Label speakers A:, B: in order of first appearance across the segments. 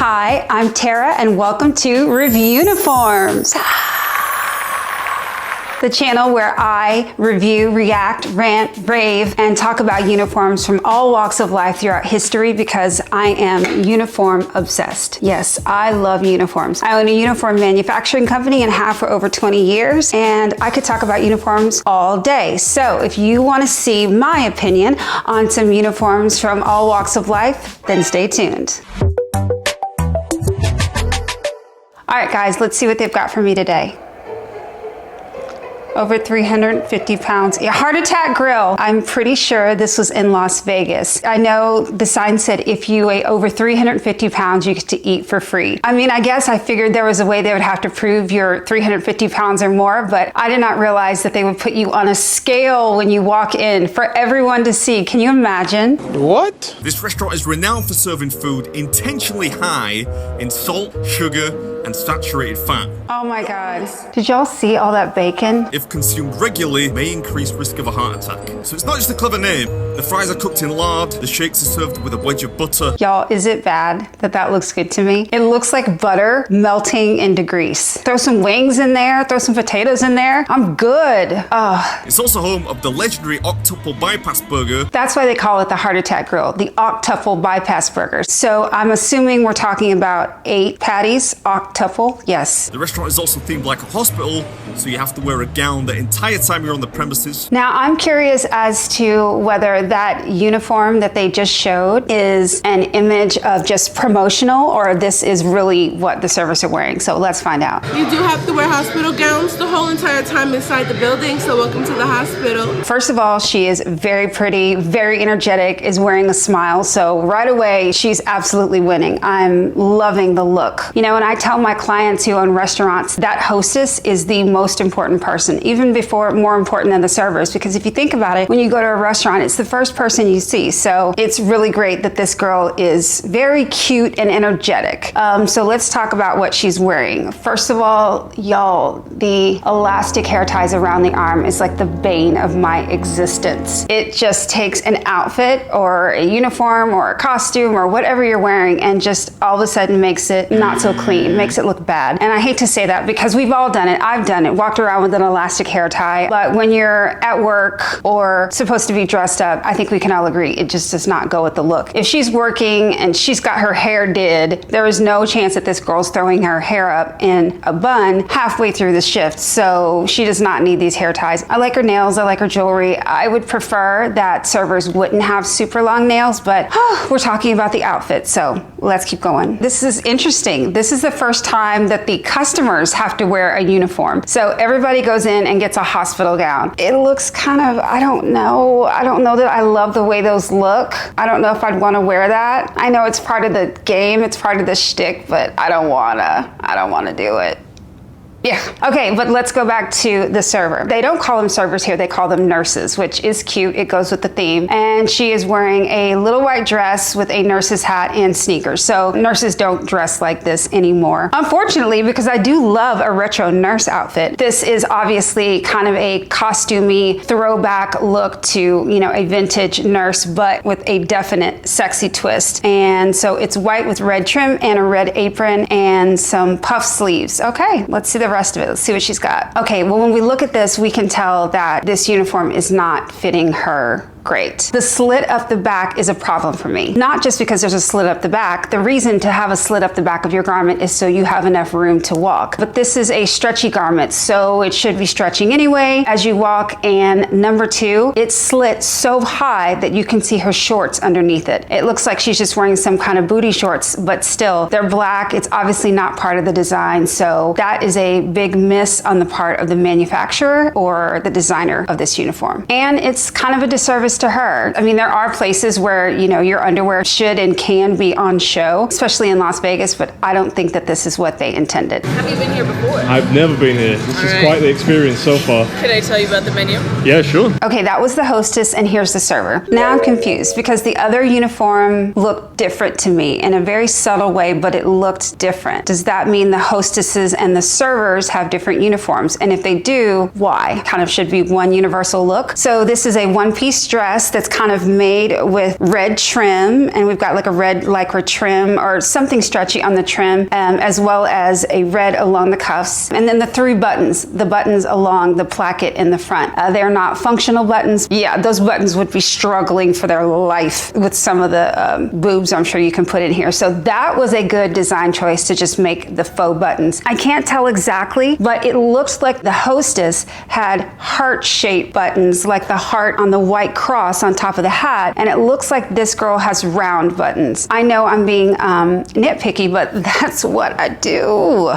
A: Hi, I'm Tara and welcome to Review Uniforms, the channel where I review, react, rant, rave, and talk about uniforms from all walks of life throughout history because I am uniform obsessed. Yes, I love uniforms. I own a uniform manufacturing company and have for over 20 years, and I could talk about uniforms all day. So if you want to see my opinion on some uniforms from all walks of life, then stay tuned. All right, guys, let's see what they've got for me today. Over 350 pounds. Yeah, heart attack grill. I'm pretty sure this was in Las Vegas. I know the sign said if you weigh over 350 pounds, you get to eat for free. I mean, I guess I figured there was a way they would have to prove you're 350 pounds or more, but I did not realize that they would put you on a scale when you walk in for everyone to see. Can you imagine?
B: What?
C: This restaurant is renowned for serving food intentionally high in salt, sugar, and saturated fat.
A: Oh my God. Did y'all see all that bacon?
C: If consumed regularly, may increase risk of a heart attack. So it's not just a clever name. The fries are cooked in lard, the shakes are served with a wedge of butter.
A: Y'all, is it bad that that looks good to me? It looks like butter melting into grease. Throw some wings in there, throw some potatoes in there. I'm good.
C: It's also home of the legendary octuple bypass burger.
A: That's why they call it the heart attack grill, the octuple bypass burger. So I'm assuming we're talking about 8 patties, octuple, yes.
C: The restaurant is also themed like a hospital, so you have to wear a gown the entire time you're on the premises.
A: Now I'm curious as to whether that uniform that they just showed is an image of just promotional or this is really what the servers are wearing. So let's find out.
D: You do have to wear hospital gowns the whole entire time inside the building, so welcome to the hospital.
A: First of all, she is very pretty, very energetic, is wearing a smile. So right away, she's absolutely winning. I'm loving the look. You know, when I tell my clients who own restaurants that hostess is the most important person, even before more important than the servers, because if you think about it, when you go to a restaurant, it's the first person you see. So it's really great that this girl is very cute and energetic. So let's talk about what she's wearing. First of all, y'all, the elastic hair ties around the arm is like the bane of my existence. It just takes an outfit or a uniform or a costume or whatever you're wearing and just all of a sudden makes it not so clean, makes it look bad. And I hate to say that because we've all done it. I've done it, walked around with an elastic hair tie. But when you're at work or supposed to be dressed up, I think we can all agree it just does not go with the look. If she's working and she's got her hair did, there is no chance that this girl's throwing her hair up in a bun halfway through the shift. So she does not need these hair ties. I like her nails, I like her jewelry. I would prefer that servers wouldn't have super long nails, but we're talking about the outfit, so let's keep going. This is interesting. This is the first time that the customers have to wear a uniform. So everybody goes in and gets a hospital gown. It looks kind of, I don't know that I love the way those look. I don't know if I'd want to wear that. I know it's part of the game, it's part of the shtick, but I don't wanna do it. Yeah, okay, but let's go back to the server. They don't call them servers here, they call them nurses, which is cute, it goes with the theme. And she is wearing a little white dress with a nurse's hat and sneakers. So nurses don't dress like this anymore. Unfortunately, because I do love a retro nurse outfit, this is obviously kind of a costumey throwback look to, you know, a vintage nurse, but with a definite sexy twist. And so it's white with red trim and a red apron and some puff sleeves. Okay, let's see the rest of it. Let's see what she's got. Okay, well, when we look at this, we can tell that this uniform is not fitting her great. The slit up the back is a problem for me. Not just because there's a slit up the back. The reason to have a slit up the back of your garment is so you have enough room to walk. But this is a stretchy garment, so it should be stretching anyway as you walk. And number 2, it's slit so high that you can see her shorts underneath it. It looks like she's just wearing some kind of booty shorts, but still, they're black. It's obviously not part of the design, so that is a big miss on the part of the manufacturer or the designer of this uniform. And it's kind of a disservice to her. I mean, there are places where, you know, your underwear should and can be on show, especially in Las Vegas, but I don't think that this is what they intended.
D: Have you been here before?
B: I've never been here. This is quite the experience so far.
D: Can I tell you about the menu?
B: Yeah, sure.
A: Okay, that was the hostess and here's the server. Now I'm confused because the other uniform looked different to me in a very subtle way, but it looked different. Does that mean the hostesses and the servers have different uniforms? And if they do, why? Kind of should be one universal look. So this is a one-piece dress dress that's kind of made with red trim, and we've got like a red lycra trim or something stretchy on the trim, as well as a red along the cuffs. And then the 3 buttons, the buttons along the placket in the front. They're not functional buttons. Yeah, those buttons would be struggling for their life with some of the boobs I'm sure you can put in here. So that was a good design choice to just make the faux buttons. I can't tell exactly, but it looks like the Hostess had heart-shaped buttons, like the heart on the white cross on top of the hat, and it looks like this girl has round buttons. I know I'm being nitpicky, but that's what I do.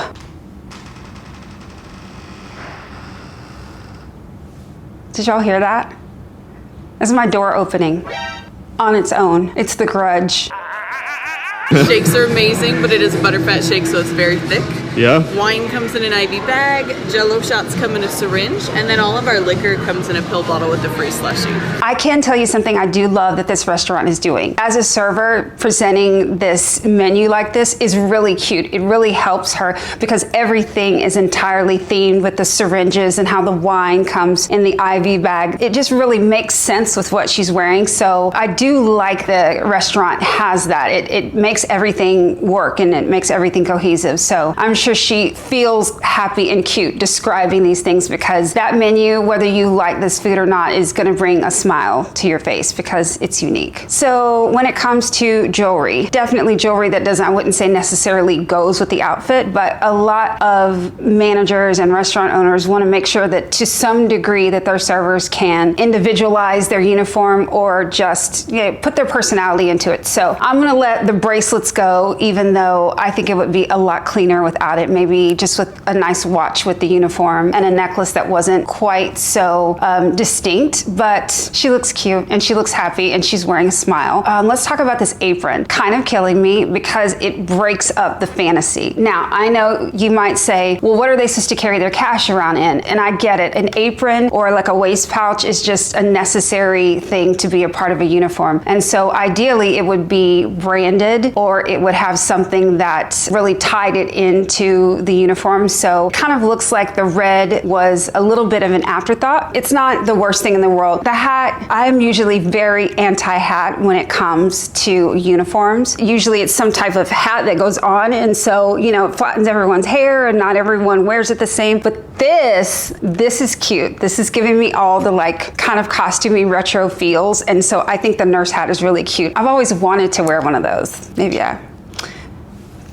A: Did y'all hear that? That's my door opening on its own. It's the Grudge.
E: Shakes are amazing, but it is a butterfat shake, so it's very thick.
B: Yeah.
E: Wine comes in an IV bag, Jello shots come in a syringe, and then all of our liquor comes in a pill bottle with a free slushie.
A: I can tell you something I do love that this restaurant is doing. As a server, presenting this menu like this is really cute. It really helps her because everything is entirely themed with the syringes and how the wine comes in the IV bag. It just really makes sense with what she's wearing. So I do like the restaurant has that. It makes everything work and it makes everything cohesive. So I'm sure she feels happy and cute describing these things because that menu, whether you like this food or not, is gonna bring a smile to your face because it's unique. So when it comes to jewelry, definitely jewelry that I wouldn't say necessarily goes with the outfit, but a lot of managers and restaurant owners wanna make sure that to some degree that their servers can individualize their uniform or just put their personality into it. So I'm gonna let the bracelets go, even though I think it would be a lot cleaner without it. Maybe just with a nice watch with the uniform and a necklace that wasn't quite so distinct, but she looks cute and she looks happy and she's wearing a smile. Let's talk about this apron. Kind of killing me because it breaks up the fantasy. Now, I know you might say, well, what are they supposed to carry their cash around in? And I get it. An apron or like a waist pouch is just a necessary thing to be a part of a uniform. And so ideally it would be branded or it would have something that really tied it into the uniform. So it kind of looks like the red was a little bit of an afterthought. It's not the worst thing in the world. The hat, I'm usually very anti-hat when it comes to uniforms. Usually it's some type of hat that goes on and so, it flattens everyone's hair and not everyone wears it the same. But this is cute. This is giving me all the kind of costumey retro feels. And so I think the nurse hat is really cute. I've always wanted to wear one of those. Maybe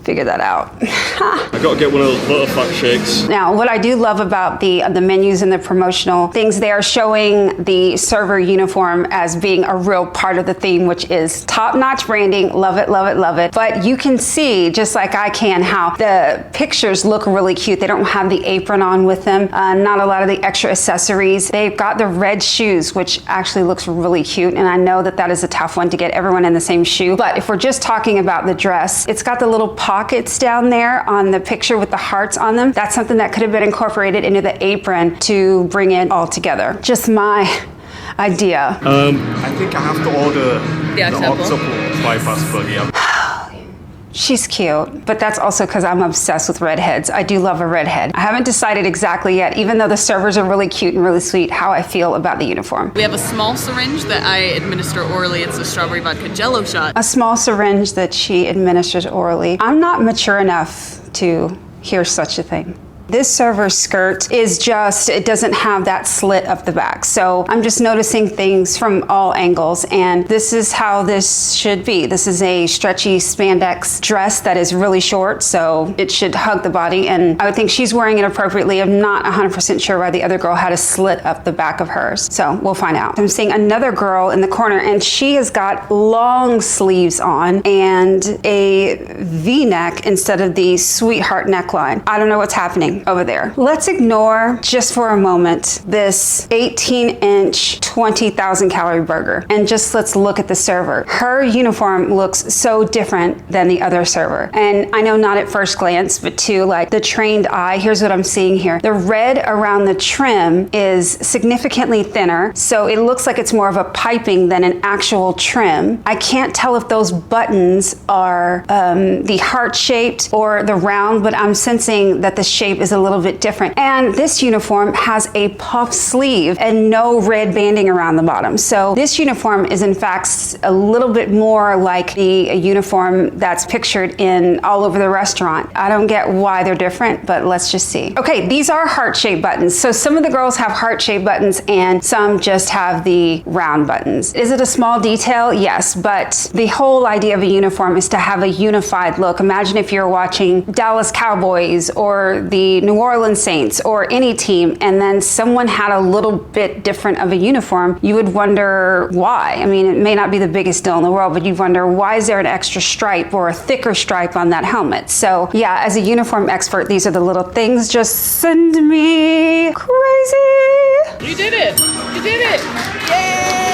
A: figure that out.
B: I gotta get one of those butterfat shakes.
A: Now, what I do love about the menus and the promotional things, they are showing the server uniform as being a real part of the theme, which is top-notch branding. Love it, love it, love it. But you can see, just like I can, how the pictures look really cute. They don't have the apron on with them, not a lot of the extra accessories. They've got the red shoes, which actually looks really cute. And I know that is a tough one to get everyone in the same shoe. But if we're just talking about the dress, it's got the little pockets down there on the picture with the hearts on them. That's something that could have been incorporated into the apron to bring it all together. Just my idea.
C: I think I have to order the octuple bypass buggy.
A: She's cute, but that's also because I'm obsessed with redheads. I do love a redhead. I haven't decided exactly yet, even though the servers are really cute and really sweet, how I feel about the uniform.
E: We have a small syringe that I administer orally. It's a strawberry vodka Jello shot.
A: A small syringe that she administers orally. I'm not mature enough to hear such a thing. This server's skirt is just, it doesn't have that slit up the back. So I'm just noticing things from all angles, and this is how this should be. This is a stretchy spandex dress that is really short, so it should hug the body, and I would think she's wearing it appropriately. I'm not 100% sure why the other girl had a slit up the back of hers, so we'll find out. I'm seeing another girl in the corner, and she has got long sleeves on and a V-neck instead of the sweetheart neckline. I don't know what's happening over there. Let's ignore just for a moment this 18-inch 20,000 calorie burger and just let's look at the server. Her uniform looks so different than the other server, and I know not at first glance, but to the trained eye, here's what I'm seeing here. The red around the trim is significantly thinner, so it looks like it's more of a piping than an actual trim. I can't tell if those buttons are the heart shaped or the round, but I'm sensing that the shape is a little bit different. And this uniform has a puff sleeve and no red banding around the bottom. So this uniform is in fact a little bit more like the uniform that's pictured in all over the restaurant. I don't get why they're different, but let's just see. Okay, these are heart-shaped buttons. So some of the girls have heart-shaped buttons and some just have the round buttons. Is it a small detail? Yes, but the whole idea of a uniform is to have a unified look. Imagine if you're watching Dallas Cowboys or the New Orleans Saints or any team, and then someone had a little bit different of a uniform, you would wonder why. I mean, it may not be the biggest deal in the world, but you'd wonder, why is there an extra stripe or a thicker stripe on that helmet? So yeah, as a uniform expert, these are the little things just send me crazy.
E: You did it! You did it! Yay!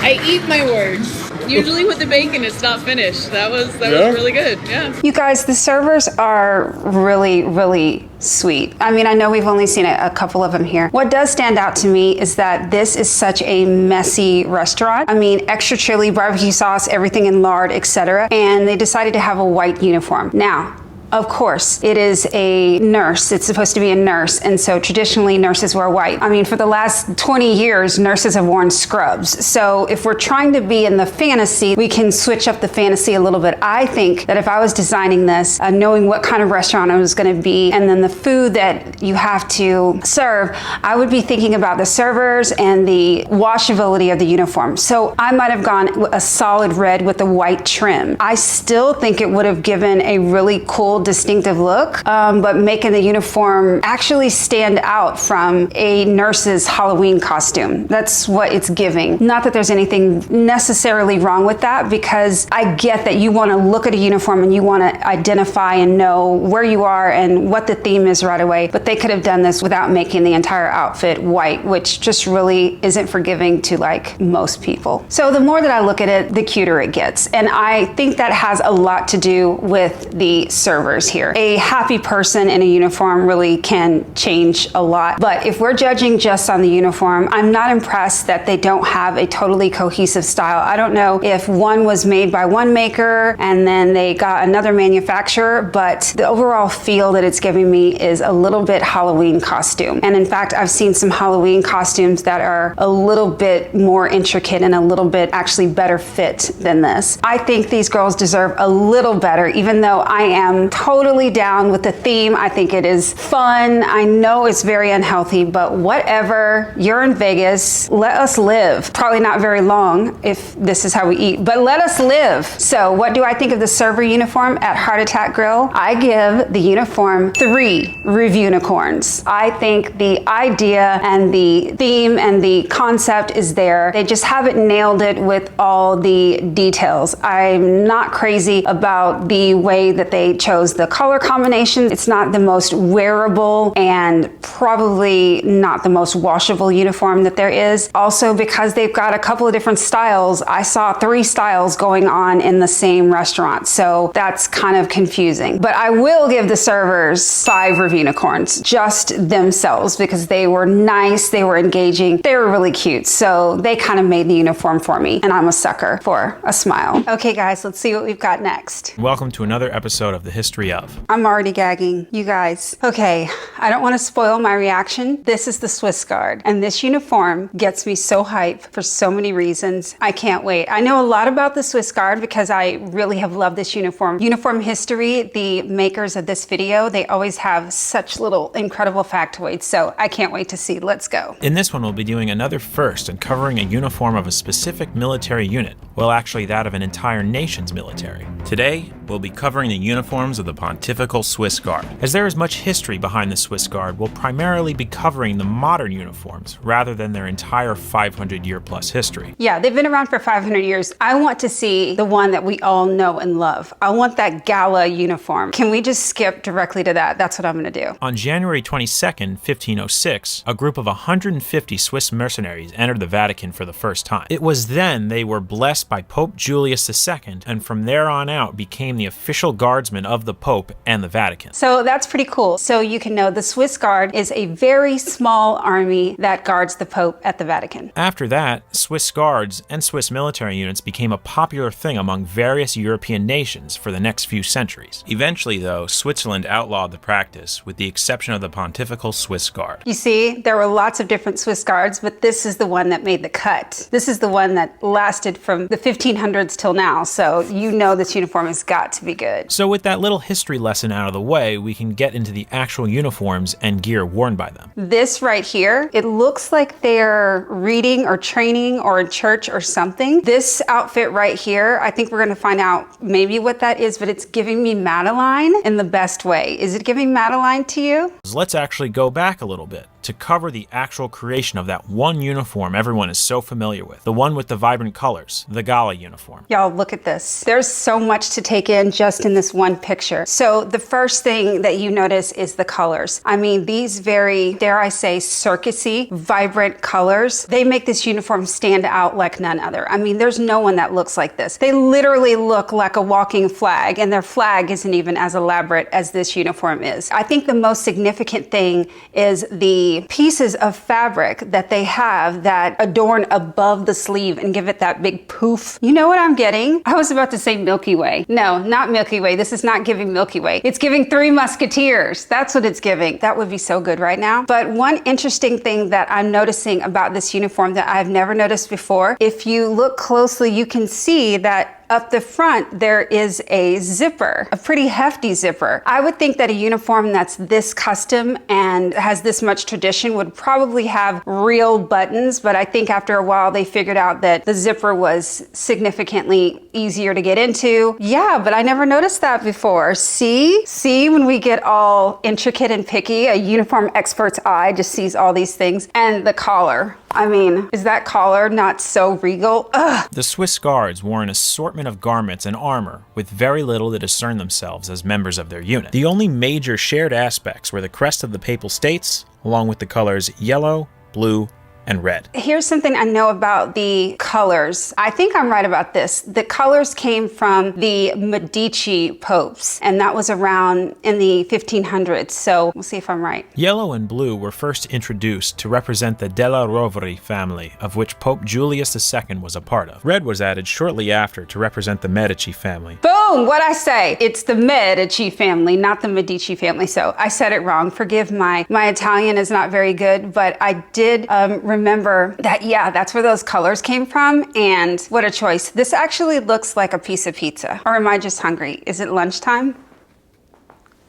E: I eat my words. Usually with the bacon, it's not finished. That was really good. Yeah.
A: You guys, the servers are really, really sweet. I mean, I know we've only seen a couple of them here. What does stand out to me is that this is such a messy restaurant. I mean, extra chili, barbecue sauce, everything in lard, etc. And they decided to have a white uniform. Now, of course, it is a nurse. It's supposed to be a nurse, and so traditionally nurses wear white. I mean, for the last 20 years, nurses have worn scrubs. So if we're trying to be in the fantasy, we can switch up the fantasy a little bit. I think that if I was designing this, knowing what kind of restaurant it was going to be, and then the food that you have to serve, I would be thinking about the servers and the washability of the uniform. So I might have gone a solid red with the white trim. I still think it would have given a really cool, distinctive look, but making the uniform actually stand out from a nurse's Halloween costume. That's what it's giving. Not that there's anything necessarily wrong with that, because I get that you want to look at a uniform and you want to identify and know where you are and what the theme is right away, but they could have done this without making the entire outfit white, which just really isn't forgiving to like most people. So the more that I look at it, the cuter it gets. And I think that has a lot to do with the server here. A happy person in a uniform really can change a lot. But if we're judging just on the uniform, I'm not impressed that they don't have a totally cohesive style. I don't know if one was made by one maker and then they got another manufacturer, but the overall feel that it's giving me is a little bit Halloween costume. And in fact, I've seen some Halloween costumes that are a little bit more intricate and a little bit actually better fit than this. I think these girls deserve a little better, even though I am totally down with the theme. I think it is fun. I know it's very unhealthy, but whatever. You're in Vegas. Let us live. Probably not very long if this is how we eat, but let us live. So what do I think of the server uniform at Heart Attack Grill? I give the uniform 3 REVIEWNIFORMS. I think the idea and the theme and the concept is there. They just haven't nailed it with all the details. I'm not crazy about the way that they chose the color combination. It's not the most wearable and probably not the most washable uniform that there is. Also, because they've got a couple of different styles, I saw 3 styles going on in the same restaurant. So that's kind of confusing. But I will give the servers 5 REVIEWNIFORMS, just themselves, because they were nice, they were engaging, they were really cute. So they kind of made the uniform for me, and I'm a sucker for a smile. Okay guys, let's see what we've got next.
F: Welcome to another episode of The History of.
A: I'm already gagging, you guys. Okay, I don't want to spoil my reaction. This is the Swiss Guard, and this uniform gets me so hyped for so many reasons. I can't wait. I know a lot about the Swiss Guard because I really have loved this uniform. Uniform history, the makers of this video, they always have such little incredible factoids, so I can't wait to see. Let's go.
F: In this one, we'll be doing another first and covering a uniform of a specific military unit. Well, actually that of an entire nation's military. Today, we'll be covering the uniforms of the Pontifical Swiss Guard. As there is much history behind the Swiss Guard, we'll primarily be covering the modern uniforms rather than their entire 500-year-plus history.
A: Yeah, they've been around for 500 years. I want to see the one that we all know and love. I want that gala uniform. Can we just skip directly to that? That's what I'm going to do.
F: On January 22nd, 1506, a group of 150 Swiss mercenaries entered the Vatican for the first time. It was then they were blessed by Pope Julius II, and from there on out became the official guardsmen of the the Pope and the Vatican.
A: So that's pretty cool. So you can know the Swiss Guard is a very small army that guards the Pope at the Vatican.
F: After that, Swiss Guards and Swiss military units became a popular thing among various European nations for the next few centuries. Eventually, though, Switzerland outlawed the practice, with the exception of the Pontifical Swiss Guard.
A: You see, there were lots of different Swiss Guards, but this is the one that made the cut. This is the one that lasted from the 1500s till now, so you know this uniform has got to be good.
F: So with that little history lesson out of the way, we can get into the actual uniforms and gear worn by them.
A: This right here, it looks like they're reading or training or in church or something. This outfit right here, I think we're gonna find out maybe what that is, but it's giving me Madeline in the best way. Is it giving Madeline to you?
F: Let's actually go back a little bit to cover the actual creation of that one uniform everyone is so familiar with, the one with the vibrant colors, the gala uniform.
A: Y'all, look at this. There's so much to take in just in this one picture. So the first thing that you notice is the colors. I mean, these very, dare I say, circusy, vibrant colors, they make this uniform stand out like none other. I mean, there's no one that looks like this. They literally look like a walking flag, and their flag isn't even as elaborate as this uniform is. I think the most significant thing is the pieces of fabric that they have that adorn above the sleeve and give it that big poof. You know what I'm getting? I was about to say Milky Way. No, not Milky Way. This is not giving Milky Way. It's giving Three Musketeers. That's what it's giving. That would be so good right now. But one interesting thing that I'm noticing about this uniform that I've never noticed before, if you look closely, you can see that up the front, there is a zipper, a pretty hefty zipper. I would think that a uniform that's this custom and has this much tradition would probably have real buttons, but I think after a while they figured out that the zipper was significantly easier to get into. Yeah, but I never noticed that before. See, when we get all intricate and picky, a uniform expert's eye just sees all these things. And the collar. I mean, is that collar not so regal? Ugh.
F: The Swiss Guards wore an assortment of garments and armor with very little to discern themselves as members of their unit. The only major shared aspects were the crest of the Papal States, along with the colors yellow, blue, and red.
A: Here's something I know about the colors. I think I'm right about this. The colors came from the Medici popes, and that was around in the 1500s, so we'll see if I'm right.
F: Yellow and blue were first introduced to represent the Della Rovere family, of which Pope Julius II was a part of. Red was added shortly after to represent the Medici family.
A: Boom! What'd I say? It's the Medici family, not the Medici family, so I said it wrong. Forgive my Italian is not very good, but I did remember that, yeah, that's where those colors came from, and what a choice. This actually looks like a piece of pizza. Or am I just hungry? Is it lunchtime?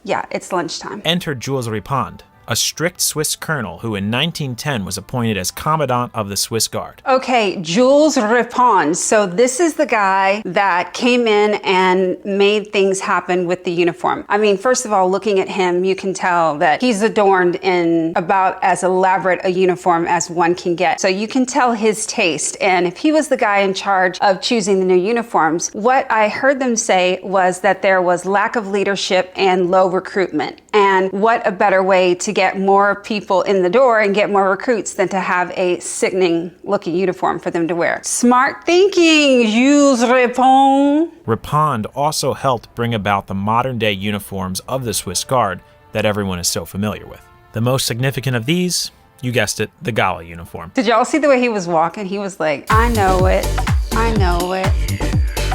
A: Yeah, it's lunchtime.
F: Enter Jules Ripond, a strict Swiss colonel who in 1910 was appointed as commandant of the Swiss Guard.
A: Okay, Jules Ripond. So this is the guy that came in and made things happen with the uniform. I mean, first of all, looking at him, you can tell that he's adorned in about as elaborate a uniform as one can get. So you can tell his taste. And if he was the guy in charge of choosing the new uniforms, what I heard them say was that there was lack of leadership and low recruitment. And what a better way to get more people in the door and get more recruits than to have a sickening looking uniform for them to wear. Smart thinking, Jules Ripond.
F: Ripond also helped bring about the modern day uniforms of the Swiss Guard that everyone is so familiar with. The most significant of these, you guessed it, the gala uniform.
A: Did y'all see the way he was walking? He was like, I know it, I know it.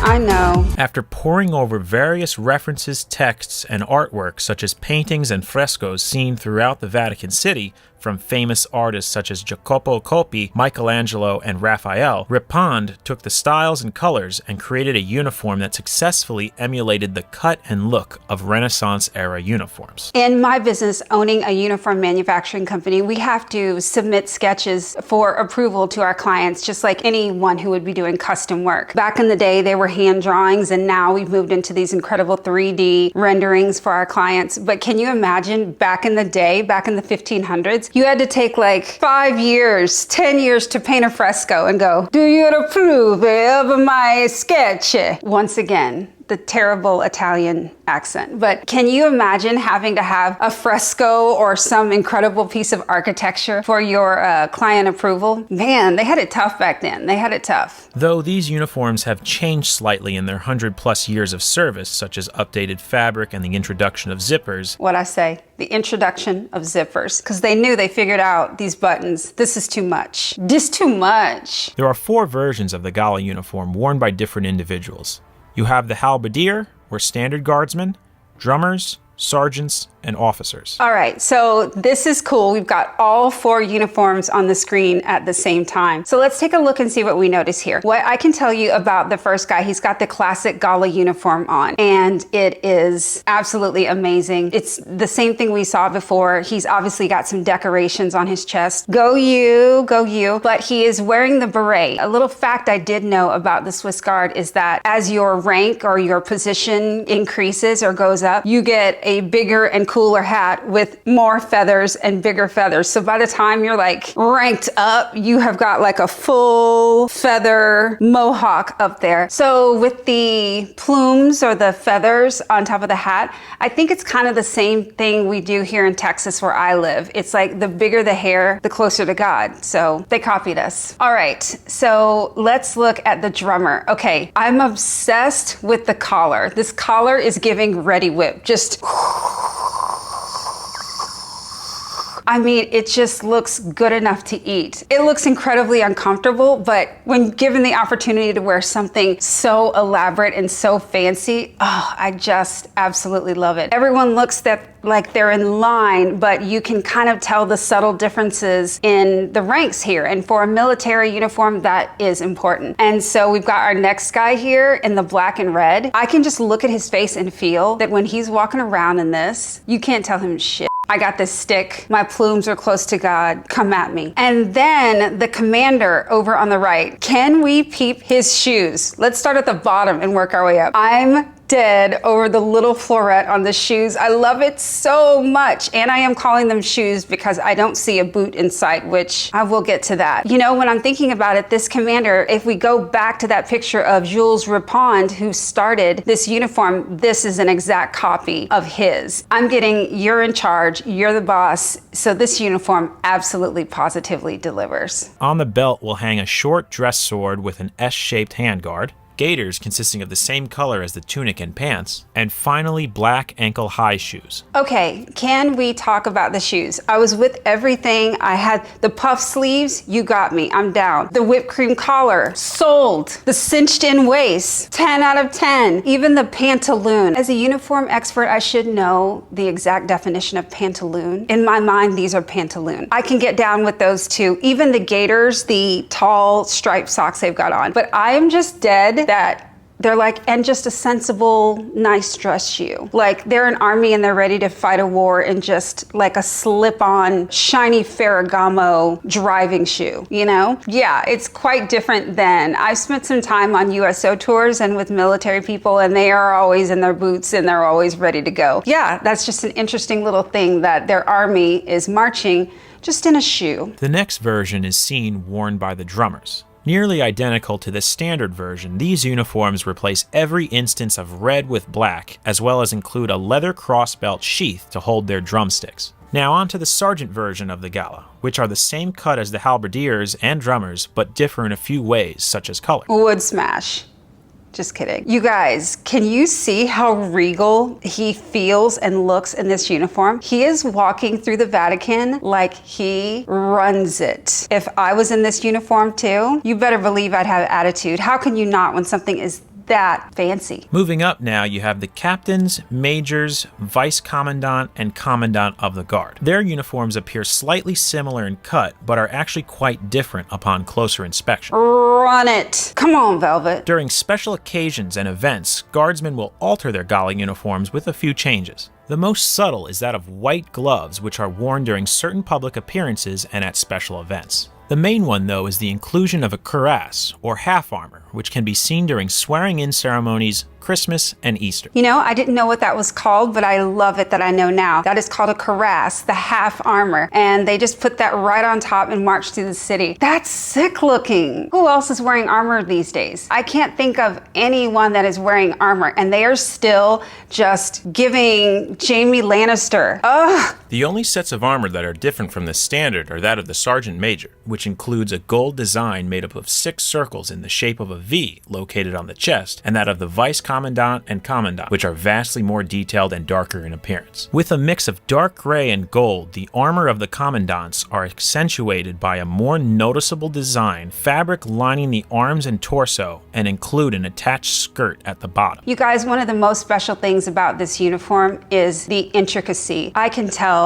A: I know.
F: After poring over various references, texts, and artwork such as paintings and frescoes seen throughout the Vatican City from famous artists such as Jacopo Coppi, Michelangelo, and Raphael, Ripond took the styles and colors and created a uniform that successfully emulated the cut and look of Renaissance-era uniforms.
A: In my business, owning a uniform manufacturing company, we have to submit sketches for approval to our clients, just like anyone who would be doing custom work. Back in the day, they were hand drawings, and now we've moved into these incredible 3D renderings for our clients. But can you imagine back in the day, back in the 1500s, you had to take like 5 years, 10 years to paint a fresco and go, do you approve of my sketch? Once again, the terrible Italian accent. But can you imagine having to have a fresco or some incredible piece of architecture for your client approval? Man, they had it tough back then. They had it tough.
F: Though these uniforms have changed slightly in their 100+ years of service, such as updated fabric and the introduction of zippers.
A: What I say, the introduction of zippers, because they figured out these buttons. This is too much. This too much.
F: There are 4 versions of the gala uniform worn by different individuals. You have the halberdier, or standard guardsmen, drummers, sergeants, and officers.
A: All right, so this is cool. We've got all 4 uniforms on the screen at the same time. So let's take a look and see what we notice here. What I can tell you about the first guy, he's got the classic gala uniform on, and it is absolutely amazing. It's the same thing we saw before. He's obviously got some decorations on his chest. Go you, but he is wearing the beret. A little fact I did know about the Swiss Guard is that as your rank or your position increases or goes up, you get a bigger and cooler hat with more feathers and bigger feathers. So by the time you're like ranked up, you have got like a full feather mohawk up there. So with the plumes or the feathers on top of the hat, I think it's kind of the same thing we do here in Texas where I live. It's like the bigger the hair, the closer to God. So they copied us. All right, so let's look at the drummer. Okay, I'm obsessed with the collar. This collar is giving Ready Whip. Just I mean, it just looks good enough to eat. It looks incredibly uncomfortable, but when given the opportunity to wear something so elaborate and so fancy, oh, I just absolutely love it. Everyone looks like they're in line, but you can kind of tell the subtle differences in the ranks here. And for a military uniform, that is important. And so we've got our next guy here in the black and red. I can just look at his face and feel that when he's walking around in this, you can't tell him shit. I got this stick, my plumes are close to God, come at me. And then the commander over on the right, can we peep his shoes? Let's start at the bottom and work our way up. I'm dead over the little floret on the shoes. I love it so much. And I am calling them shoes because I don't see a boot in sight, which I will get to that. You know, when I'm thinking about it, this commander, if we go back to that picture of Jules Ripond, who started this uniform, this is an exact copy of his. I'm getting, you're in charge, you're the boss. So this uniform absolutely positively delivers.
F: On the belt will hang a short dress sword with an S-shaped handguard, gaiters consisting of the same color as the tunic and pants, and finally black ankle-high shoes.
A: Okay, can we talk about the shoes? I was with everything. I had the puff sleeves, you got me, I'm down. The whipped cream collar, sold. The cinched in waist, 10 out of 10. Even the pantaloon. As a uniform expert, I should know the exact definition of pantaloon. In my mind, these are pantaloon. I can get down with those too. Even the gaiters, the tall striped socks they've got on. But I am just dead that they're like, and just a sensible, nice dress shoe. Like they're an army and they're ready to fight a war in just like a slip-on, shiny Ferragamo driving shoe, you know? Yeah, it's quite different than, I've spent some time on USO tours and with military people and they are always in their boots and they're always ready to go. Yeah, that's just an interesting little thing that their army is marching just in a shoe.
F: The next version is seen worn by the drummers. Nearly identical to the standard version, these uniforms replace every instance of red with black, as well as include a leather crossbelt sheath to hold their drumsticks. Now on to the sergeant version of the gala, which are the same cut as the halberdiers and drummers, but differ in a few ways, such as color.
A: Would smash. Just kidding. You guys, can you see how regal he feels and looks in this uniform? He is walking through the Vatican like he runs it. If I was in this uniform too, you better believe I'd have attitude. How can you not when something is that fancy?
F: Moving up now, you have the captains, majors, vice commandant, and commandant of the guard. Their uniforms appear slightly similar in cut, but are actually quite different upon closer inspection.
A: Run it. Come on, Velvet.
F: During special occasions and events, guardsmen will alter their gala uniforms with a few changes. The most subtle is that of white gloves, which are worn during certain public appearances and at special events. The main one, though, is the inclusion of a cuirass, or half armor, which can be seen during swearing-in ceremonies, Christmas, and Easter.
A: You know, I didn't know what that was called, but I love it that I know now. That is called a cuirass, the half armor. And they just put that right on top and march through the city. That's sick looking. Who else is wearing armor these days? I can't think of anyone that is wearing armor, and they are still just giving Jaime Lannister. Ugh.
F: The only sets of armor that are different from the standard are that of the Sergeant Major, which includes a gold design made up of 6 circles in the shape of a V located on the chest, and that of the Vice Commandant and Commandant, which are vastly more detailed and darker in appearance. With a mix of dark gray and gold, the armor of the Commandants are accentuated by a more noticeable design, fabric lining the arms and torso, and include an attached skirt at the bottom.
A: You guys, one of the most special things about this uniform is the intricacy. I can tell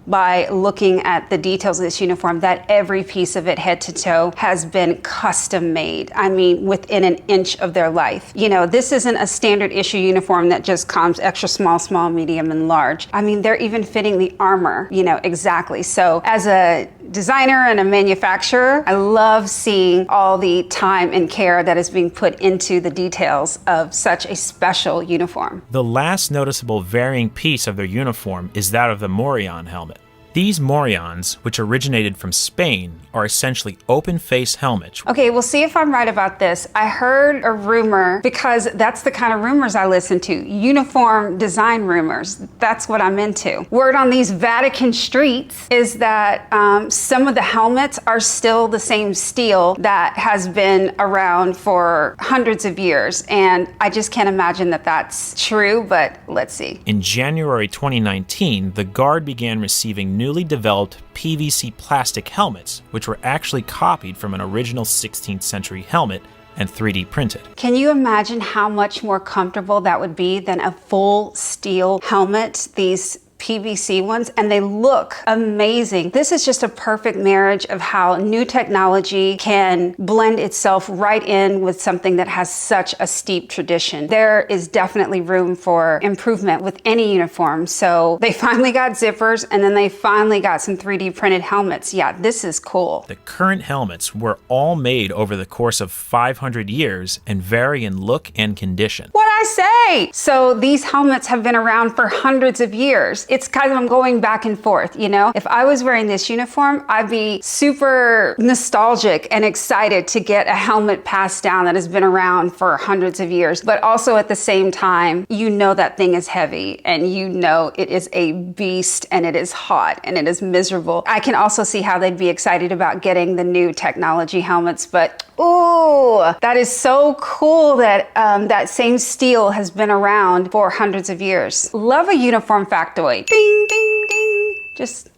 A: by looking at the details of this uniform that every piece of it, head to toe, has been custom made. I mean, within an inch of their life. You know, this isn't a standard issue uniform that just comes extra small, small, medium, and large. I mean, they're even fitting the armor, you know, exactly. So as a designer and a manufacturer, I love seeing all the time and care that is being put into the details of such a special uniform.
F: The last noticeable varying piece of their uniform is that of the Morion helmet. These Morions, which originated from Spain, are essentially open-face helmets.
A: Okay, we'll see if I'm right about this. I heard a rumor, because that's the kind of rumors I listen to. Uniform design rumors. That's what I'm into. Word on these Vatican streets is that some of the helmets are still the same steel that has been around for hundreds of years. And I just can't imagine that that's true, but let's see.
F: In January 2019, the Guard began receiving newly developed PVC plastic helmets, which were actually copied from an original 16th century helmet and 3D printed.
A: Can you imagine how much more comfortable that would be than a full steel helmet? These PVC ones, and they look amazing. This is just a perfect marriage of how new technology can blend itself right in with something that has such a steep tradition. There is definitely room for improvement with any uniform. So they finally got zippers, and then they finally got some 3D printed helmets. Yeah, this is cool.
F: The current helmets were all made over the course of 500 years and vary in look and condition.
A: What'd I say? So these helmets have been around for hundreds of years. It's kind of, I'm going back and forth, you know? If I was wearing this uniform, I'd be super nostalgic and excited to get a helmet passed down that has been around for hundreds of years. But also at the same time, you know that thing is heavy, and you know it is a beast, and it is hot, and it is miserable. I can also see how they'd be excited about getting the new technology helmets, but ooh, that is so cool that that same steel has been around for hundreds of years. Love a uniform factoid. Ding, ding, ding. Just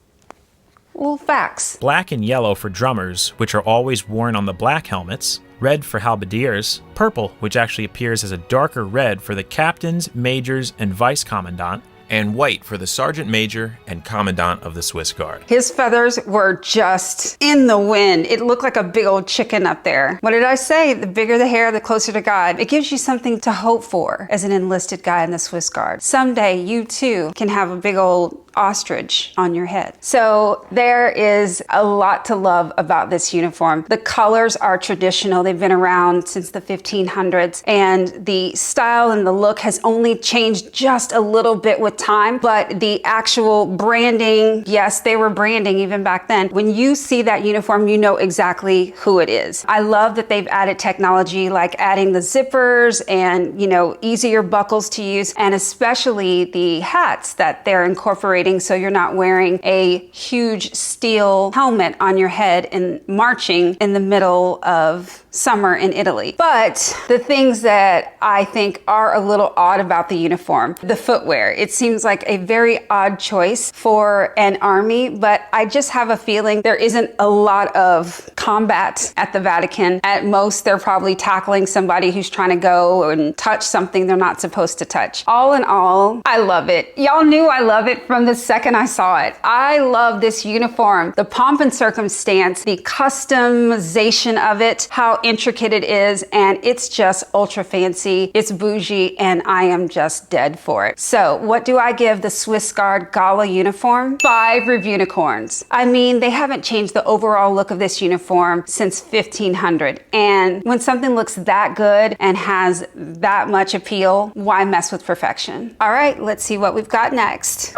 A: little facts.
F: Black and yellow for drummers, which are always worn on the black helmets. Red for halberdiers. Purple, which actually appears as a darker red for the captains, majors, and vice commandant. And white for the Sergeant Major and Commandant of the Swiss Guard.
A: His feathers were just in the wind. It looked like a big old chicken up there. What did I say? The bigger the hair, the closer to God. It gives you something to hope for as an enlisted guy in the Swiss Guard. Someday you too can have a big old ostrich on your head. So there is a lot to love about this uniform. The colors are traditional. They've been around since the 1500s, and the style and the look has only changed just a little bit with time, but the actual branding, yes, they were branding even back then. When you see that uniform, you know exactly who it is. I love that they've added technology like adding the zippers and, you know, easier buckles to use, and especially the hats that they're incorporating so you're not wearing a huge steel helmet on your head and marching in the middle of summer in Italy. But the things that I think are a little odd about the uniform, the footwear. It seems like a very odd choice for an army, but I just have a feeling there isn't a lot of combat at the Vatican. At most, they're probably tackling somebody who's trying to go and touch something they're not supposed to touch. All in all, I love it. Y'all knew I love it from the second I saw it. I love this uniform, the pomp and circumstance, the customization of it, how intricate it is, and it's just ultra fancy, it's bougie, and I am just dead for it. So what do I give the Swiss Guard Gala uniform? 5 REVIEWNIFORMS. I mean, they haven't changed the overall look of this uniform uniform since 1500. And when something looks that good and has that much appeal, why mess with perfection? All right, let's see what we've got next.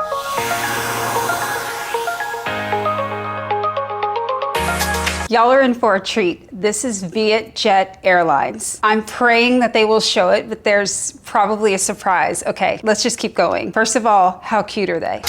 A: Y'all are in for a treat. This is Vietjet Airlines. I'm praying that they will show it, but there's probably a surprise. Okay, let's just keep going. First of all, how cute are they?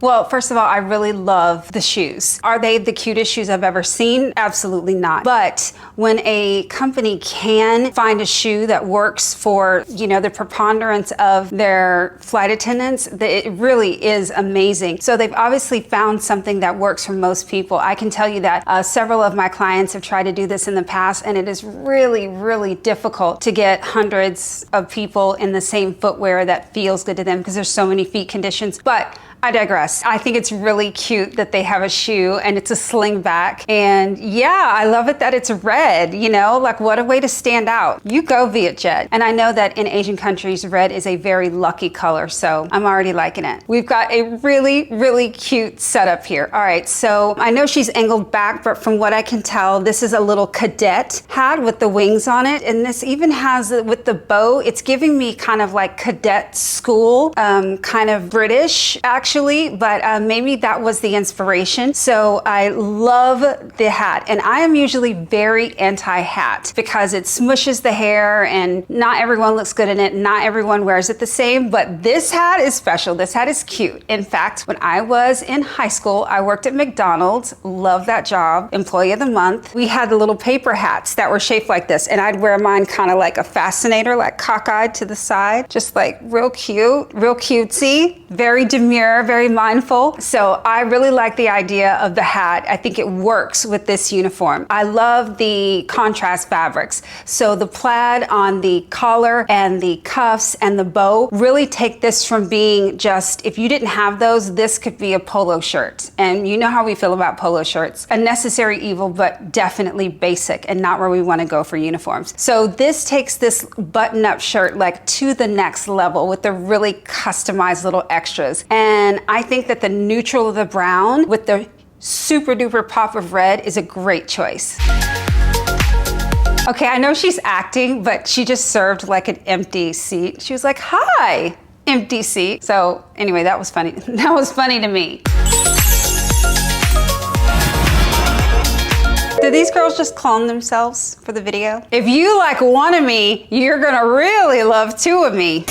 A: Well, first of all, I really love the shoes. Are they the cutest shoes I've ever seen? Absolutely not. But when a company can find a shoe that works for, you know, the preponderance of their flight attendants, it really is amazing. So they've obviously found something that works for most people. I can tell you that several of my clients have tried to do this in the past, and it is really, really difficult to get hundreds of people in the same footwear that feels good to them because there's so many feet conditions. But I digress. I think it's really cute that they have a shoe and it's a sling back. And yeah, I love it that it's red, you know, like what a way to stand out. You go Vietjet. And I know that in Asian countries, red is a very lucky color, so I'm already liking it. We've got a really, really cute setup here. All right, so I know she's angled back, but from what I can tell, this is a little cadet hat with the wings on it. And this even has, with the bow, it's giving me kind of like cadet school, kind of British actually, but maybe that was the inspiration. So I love the hat, and I am usually very anti-hat because it smushes the hair and not everyone looks good in it. Not everyone wears it the same, but this hat is special. This hat is cute. In fact, when I was in high school, I worked at McDonald's, loved that job, employee of the month. We had the little paper hats that were shaped like this, and I'd wear mine kind of like a fascinator, like cockeyed to the side, just like real cute, real cutesy, very demure, very mindful. So I really like the idea of the hat. I think it works with this uniform. I love the contrast fabrics. So the plaid on the collar and the cuffs and the bow really take this from being just, if you didn't have those, this could be a polo shirt. And you know how we feel about polo shirts. A necessary evil, but definitely basic and not where we want to go for uniforms. So this takes this button-up shirt like to the next level with the really customized little extras. And I think that the neutral of the brown with the super duper pop of red is a great choice. Okay, I know she's acting, but she just served like an empty seat. She was like, hi, empty seat. So anyway, that was funny. That was funny to me. Did these girls just clone themselves for the video? If you like one of me, you're gonna really love two of me.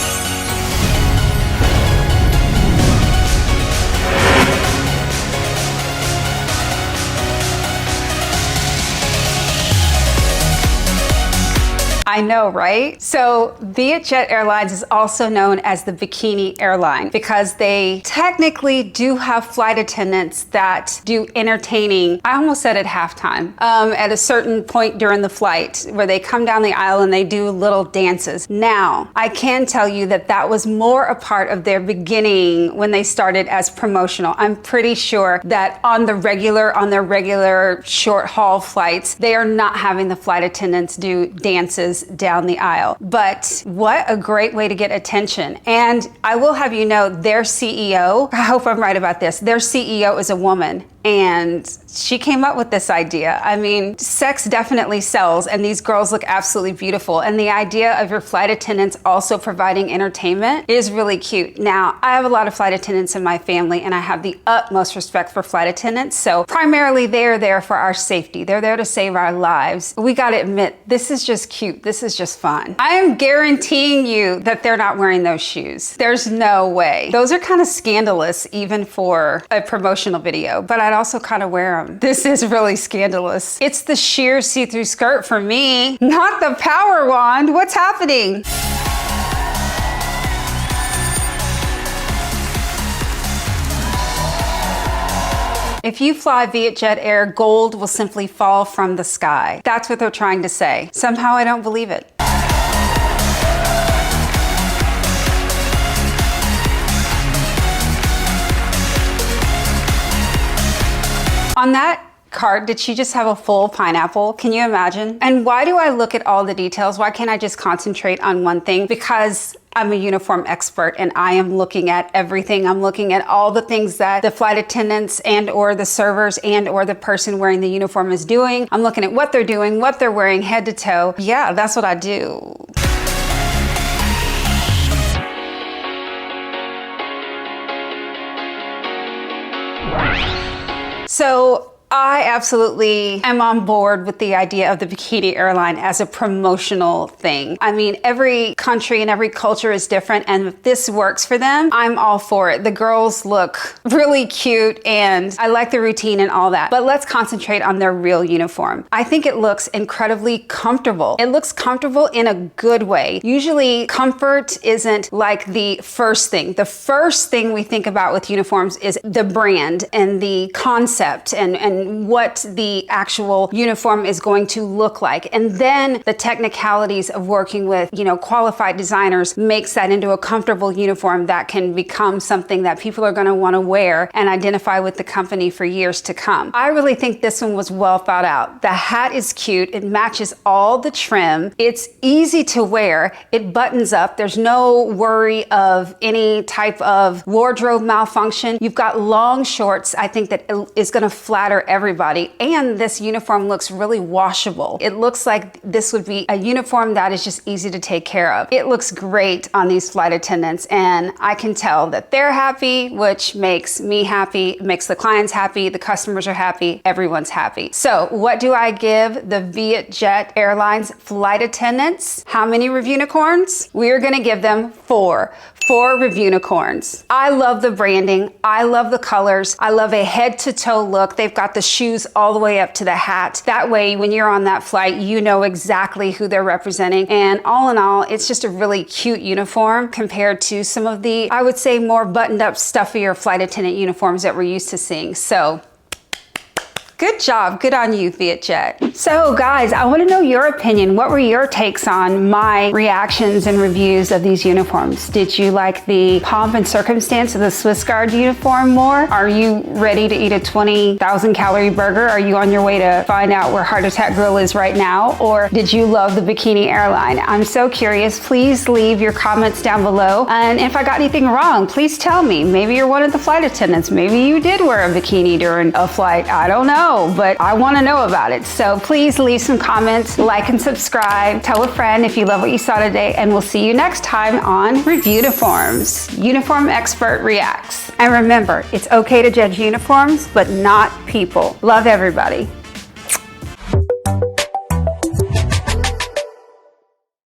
A: I know, right? So Vietjet Airlines is also known as the Bikini Airline because they technically do have flight attendants that do entertaining, I almost said at halftime, at a certain point during the flight where they come down the aisle and they do little dances. Now, I can tell you that that was more a part of their beginning when they started as promotional. I'm pretty sure that on their regular short haul flights, they are not having the flight attendants do dances down the aisle. But what a great way to get attention. And I will have you know, their CEO, I hope I'm right about this, their CEO is a woman. And she came up with this idea. I mean, sex definitely sells, and these girls look absolutely beautiful. And the idea of your flight attendants also providing entertainment is really cute. Now, I have a lot of flight attendants in my family, and I have the utmost respect for flight attendants. So primarily, they're there for our safety. They're there to save our lives. We gotta admit, this is just cute. This is just fun. I am guaranteeing you that they're not wearing those shoes. There's no way. Those are kind of scandalous, even for a promotional video, but I'd also kind of wear them. This is really scandalous. It's the sheer see-through skirt for me, not the power wand. What's happening? If you fly Vietjet Air, gold will simply fall from the sky. That's what they're trying to say. Somehow I don't believe it. On that card, did she just have a full pineapple? Can you imagine? And why do I look at all the details? Why can't I just concentrate on one thing? Because I'm a uniform expert and I am looking at everything. I'm looking at all the things that the flight attendants and or the servers and or the person wearing the uniform is doing. I'm looking at what they're doing, what they're wearing head to toe. Yeah, that's what I do. So I absolutely am on board with the idea of the Bikini airline as a promotional thing. I mean, every country and every culture is different, and if this works for them, I'm all for it. The girls look really cute and I like the routine and all that, but let's concentrate on their real uniform. I think it looks incredibly comfortable. It looks comfortable in a good way. Usually comfort isn't like the first thing. The first thing we think about with uniforms is the brand and the concept and what the actual uniform is going to look like. And then the technicalities of working with, qualified designers makes that into a comfortable uniform that can become something that people are going to want to wear and identify with the company for years to come. I really think this one was well thought out. The hat is cute. It matches all the trim. It's easy to wear. It buttons up. There's no worry of any type of wardrobe malfunction. You've got long shorts. I think that is going to flatter everybody, and this uniform looks really washable. It looks like this would be a uniform that is just easy to take care of. It looks great on these flight attendants, and I can tell that they're happy, which makes me happy, makes the clients happy, the customers are happy, everyone's happy. So what do I give the Vietjet Airlines flight attendants? How many Reviewnicorns? We are going to give them 4 Reviewnicorns. I love the branding. I love the colors. I love a head to toe look. They've got the shoes all the way up to the hat. That way, when you're on that flight, you know exactly who they're representing. And all in all, it's just a really cute uniform compared to some of the, I would say, more buttoned up, stuffier flight attendant uniforms that we're used to seeing. So good job. Good on you, Vietjet. So guys, I want to know your opinion. What were your takes on my reactions and reviews of these uniforms? Did you like the pomp and circumstance of the Swiss Guard uniform more? Are you ready to eat a 20,000 calorie burger? Are you on your way to find out where Heart Attack Grill is right now? Or did you love the Bikini airline? I'm so curious. Please leave your comments down below. And if I got anything wrong, please tell me. Maybe you're one of the flight attendants. Maybe you did wear a bikini during a flight. I don't know. But I want to know about it. So please leave some comments, like and subscribe, tell a friend if you love what you saw today, and we'll see you next time on Reviewniforms. Uniform Expert Reacts. And remember, it's okay to judge uniforms, but not people. Love everybody.